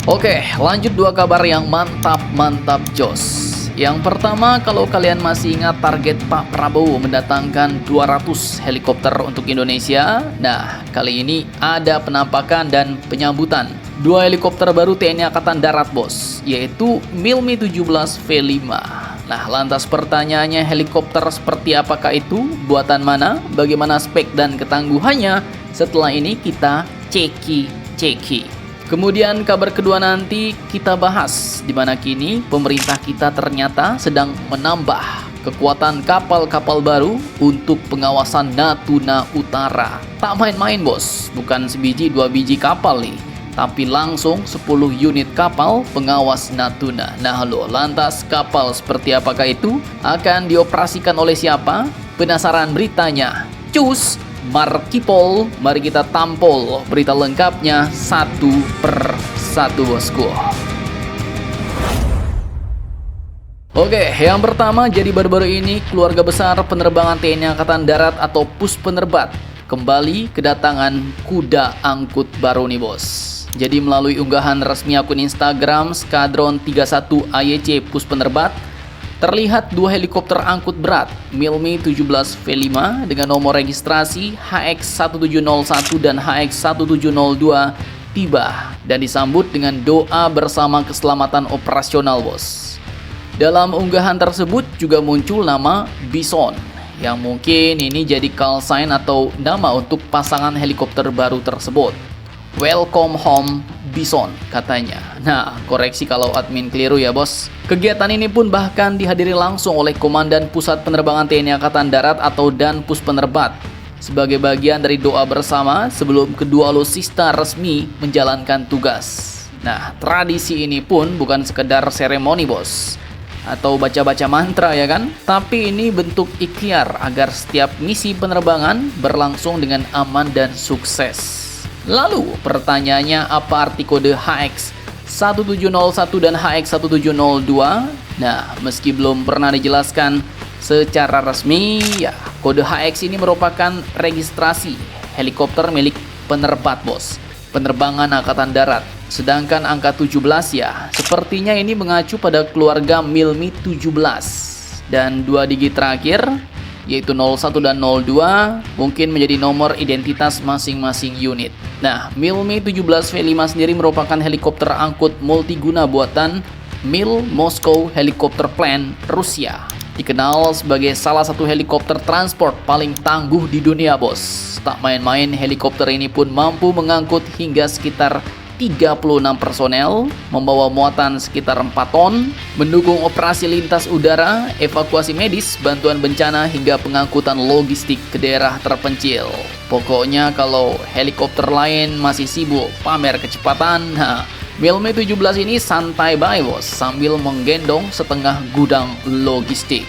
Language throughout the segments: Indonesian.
Oke, lanjut dua kabar yang mantap jos. Yang pertama, kalau kalian masih ingat target Pak Prabowo mendatangkan 200 helikopter untuk Indonesia. Nah, kali ini ada penampakan dan penyambutan dua helikopter baru TNI Angkatan Darat, bos, yaitu Milmi 17 V5. Nah, lantas pertanyaannya, helikopter seperti apakah itu? Buatan mana? Bagaimana spek dan ketangguhannya? Setelah ini kita ceki. Kemudian kabar kedua nanti kita bahas, di mana kini pemerintah kita ternyata sedang menambah kekuatan kapal-kapal baru untuk pengawasan Natuna Utara. Tak main-main, bos, bukan sebiji dua biji kapal nih, tapi langsung 10 unit kapal pengawas Natuna. Nah lo, lantas kapal seperti apakah itu? Akan dioperasikan oleh siapa? Penasaran beritanya? Cus! Markipol, mari kita tampol berita lengkapnya satu per satu, bosku. Oke, yang pertama, jadi baru-baru ini keluarga besar penerbangan TNI Angkatan Darat atau Puspenerbat kembali kedatangan kuda angkut baru nih, bos. Jadi melalui unggahan resmi akun Instagram Skadron 31 AYC Puspenerbat, terlihat dua helikopter angkut berat Milmi 17 V5 dengan nomor registrasi HX1701 dan HX1702 tiba dan disambut dengan doa bersama keselamatan operasional, bos. Dalam unggahan tersebut juga muncul nama Bison, yang mungkin ini jadi call sign atau nama untuk pasangan helikopter baru tersebut. Welcome home Bison, katanya. Nah, koreksi kalau admin keliru ya, bos. Kegiatan ini pun bahkan dihadiri langsung oleh Komandan Pusat Penerbangan TNI Angkatan Darat atau Dan Puspenerbat sebagai bagian dari doa bersama sebelum kedua alutsista resmi menjalankan tugas. Nah, tradisi ini pun bukan sekedar seremoni, bos, atau baca-baca mantra ya kan, tapi ini bentuk ikhtiar agar setiap misi penerbangan berlangsung dengan aman dan sukses. Lalu pertanyaannya, apa arti kode HX1701 dan HX1702? Nah, meski belum pernah dijelaskan secara resmi, ya kode HX ini merupakan registrasi helikopter milik penerbat, bos, penerbangan Angkatan Darat. Sedangkan angka 17 ya, sepertinya ini mengacu pada keluarga Milmi 17. Dan dua digit terakhir yaitu 01 dan 02 mungkin menjadi nomor identitas masing-masing unit. Nah, Milmi 17 V5 sendiri merupakan helikopter angkut multiguna buatan Mil Moscow Helicopter Plant Rusia. Dikenal sebagai salah satu helikopter transport paling tangguh di dunia, bos. Tak main-main, helikopter ini pun mampu mengangkut hingga sekitar 36 personel, membawa muatan sekitar 4 ton, mendukung operasi lintas udara, evakuasi medis, bantuan bencana, hingga pengangkutan logistik ke daerah terpencil. Pokoknya kalau helikopter lain masih sibuk pamer kecepatan, nah, Milmi 17 ini santai bae, bos, sambil menggendong setengah gudang logistik.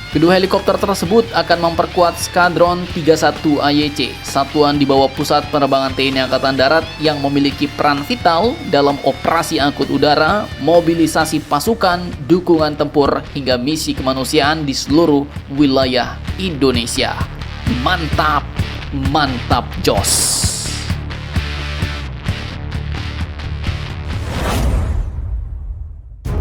Kedua helikopter tersebut akan memperkuat Skadron 31 AYC, satuan di bawah Pusat Penerbangan TNI Angkatan Darat yang memiliki peran vital dalam operasi angkut udara, mobilisasi pasukan, dukungan tempur, hingga misi kemanusiaan di seluruh wilayah Indonesia. Mantap, mantap jos.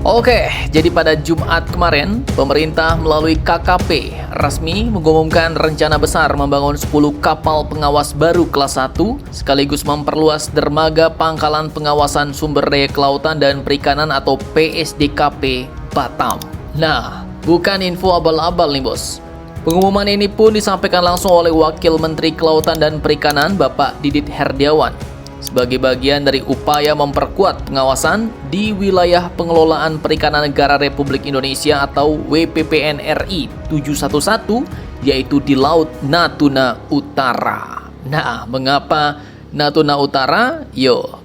Oke, jadi pada Jumat kemarin, pemerintah melalui KKP resmi mengumumkan rencana besar membangun 10 kapal pengawas baru kelas 1, sekaligus memperluas dermaga Pangkalan Pengawasan Sumber Daya Kelautan dan Perikanan atau PSDKP Batam. Nah, bukan info abal-abal nih, bos. Pengumuman ini pun disampaikan langsung oleh Wakil Menteri Kelautan dan Perikanan Bapak Didit Herdiawan sebagai bagian dari upaya memperkuat pengawasan di wilayah pengelolaan perikanan negara Republik Indonesia atau WPPN RI 711, yaitu di Laut Natuna Utara. Nah, mengapa Natuna Utara?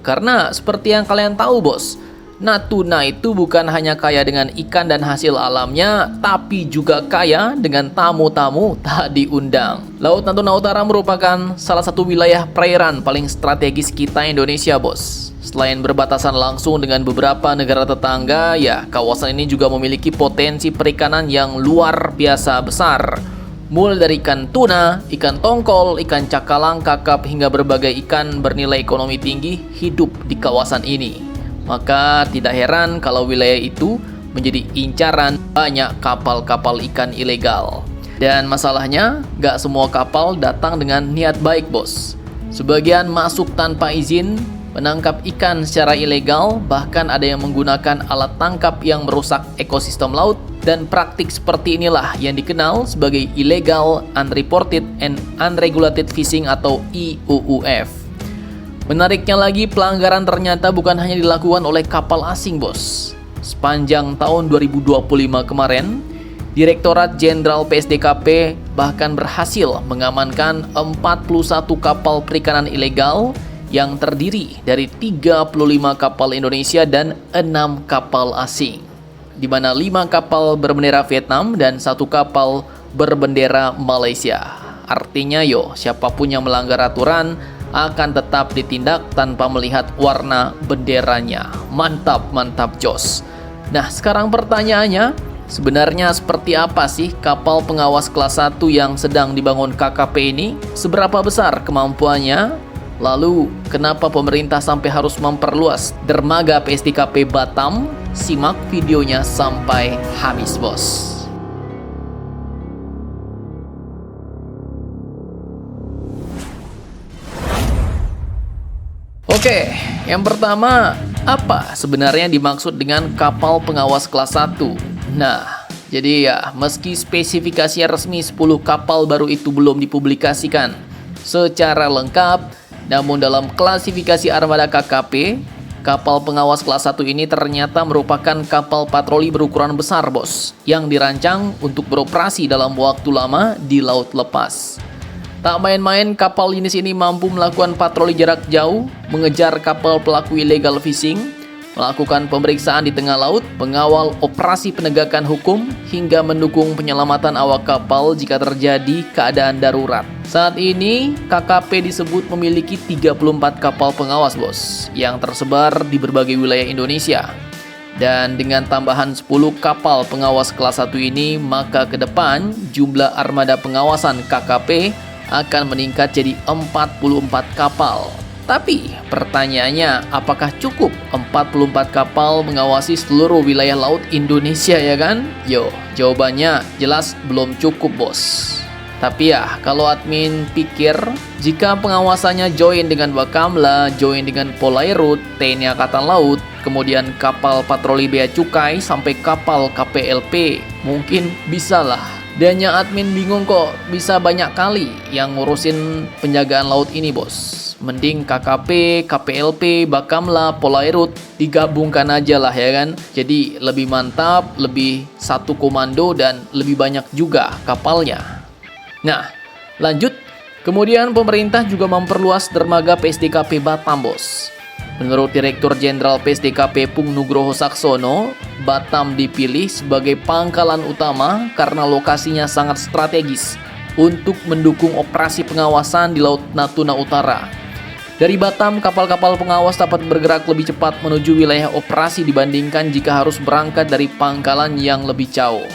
Karena seperti yang kalian tahu, bos, Natuna itu bukan hanya kaya dengan ikan dan hasil alamnya, tapi juga kaya dengan tamu-tamu tak diundang. Laut Natuna Utara merupakan salah satu wilayah perairan paling strategis kita Indonesia, bos. Selain berbatasan langsung dengan beberapa negara tetangga, ya kawasan ini juga memiliki potensi perikanan yang luar biasa besar. Mulai dari ikan tuna, ikan tongkol, ikan cakalang, kakap, hingga berbagai ikan bernilai ekonomi tinggi hidup di kawasan ini. Maka tidak heran kalau wilayah itu menjadi incaran banyak kapal-kapal ikan ilegal. Dan masalahnya, gak semua kapal datang dengan niat baik, bos. Sebagian masuk tanpa izin, menangkap ikan secara ilegal, bahkan ada yang menggunakan alat tangkap yang merusak ekosistem laut, dan praktik seperti inilah yang dikenal sebagai Illegal Unreported and Unregulated Fishing atau IUUF. Menariknya lagi, pelanggaran ternyata bukan hanya dilakukan oleh kapal asing, bos. Sepanjang tahun 2025 kemarin, Direktorat Jenderal PSDKP bahkan berhasil mengamankan 41 kapal perikanan ilegal yang terdiri dari 35 kapal Indonesia dan 6 kapal asing, di mana 5 kapal berbendera Vietnam dan 1 kapal berbendera Malaysia. Artinya siapapun yang melanggar aturan akan tetap ditindak tanpa melihat warna benderanya. Mantap, mantap, jos. Nah, sekarang pertanyaannya, sebenarnya seperti apa sih kapal pengawas kelas 1 yang sedang dibangun KKP ini? Seberapa besar kemampuannya? Lalu, kenapa pemerintah sampai harus memperluas dermaga PSDKP Batam? Simak videonya sampai habis, bos. Oke, yang pertama, apa sebenarnya dimaksud dengan kapal pengawas kelas 1? Nah, jadi meski spesifikasinya resmi 10 kapal baru itu belum dipublikasikan secara lengkap, namun dalam klasifikasi armada KKP, kapal pengawas kelas 1 ini ternyata merupakan kapal patroli berukuran besar, bos, yang dirancang untuk beroperasi dalam waktu lama di laut lepas. Tak main-main, kapal jenis ini mampu melakukan patroli jarak jauh, mengejar kapal pelaku illegal fishing, melakukan pemeriksaan di tengah laut, mengawal operasi penegakan hukum, hingga mendukung penyelamatan awak kapal jika terjadi keadaan darurat. Saat ini, KKP disebut memiliki 34 kapal pengawas, bos, yang tersebar di berbagai wilayah Indonesia. Dan dengan tambahan 10 kapal pengawas kelas 1 ini, maka ke depan jumlah armada pengawasan KKP akan meningkat jadi 44 kapal. Tapi pertanyaannya, apakah cukup 44 kapal mengawasi seluruh wilayah laut Indonesia, ya kan? Jawabannya jelas belum cukup, bos. Tapi kalau admin pikir, jika pengawasannya join dengan Bakamla, join dengan Polairut, TNI Angkatan Laut, kemudian kapal patroli Bea Cukai, sampai kapal KPLP, mungkin bisalah. Dan yang admin bingung kok bisa banyak kali yang ngurusin penjagaan laut ini, bos. Mending KKP, KPLP, Bakamla, Polairut digabungkan aja lah, ya kan. Jadi lebih mantap, lebih satu komando, dan lebih banyak juga kapalnya. Nah, lanjut. Kemudian pemerintah juga memperluas dermaga PSDKP Batam, bos. Menurut Direktur Jenderal PSDKP Pung Nugroho Saksono, Batam dipilih sebagai pangkalan utama karena lokasinya sangat strategis untuk mendukung operasi pengawasan di Laut Natuna Utara. Dari Batam, kapal-kapal pengawas dapat bergerak lebih cepat menuju wilayah operasi dibandingkan jika harus berangkat dari pangkalan yang lebih jauh.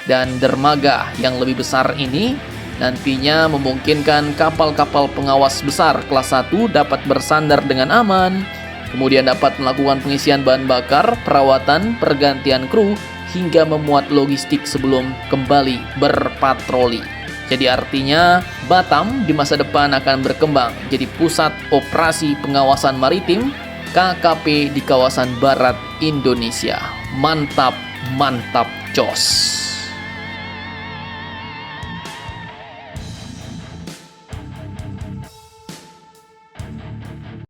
Dan dermaga yang lebih besar ini nantinya memungkinkan kapal-kapal pengawas besar kelas 1 dapat bersandar dengan aman, kemudian dapat melakukan pengisian bahan bakar, perawatan, pergantian kru, hingga memuat logistik sebelum kembali berpatroli. Jadi artinya Batam di masa depan akan berkembang jadi pusat operasi pengawasan maritim KKP di kawasan barat Indonesia. Mantap, mantap, jos.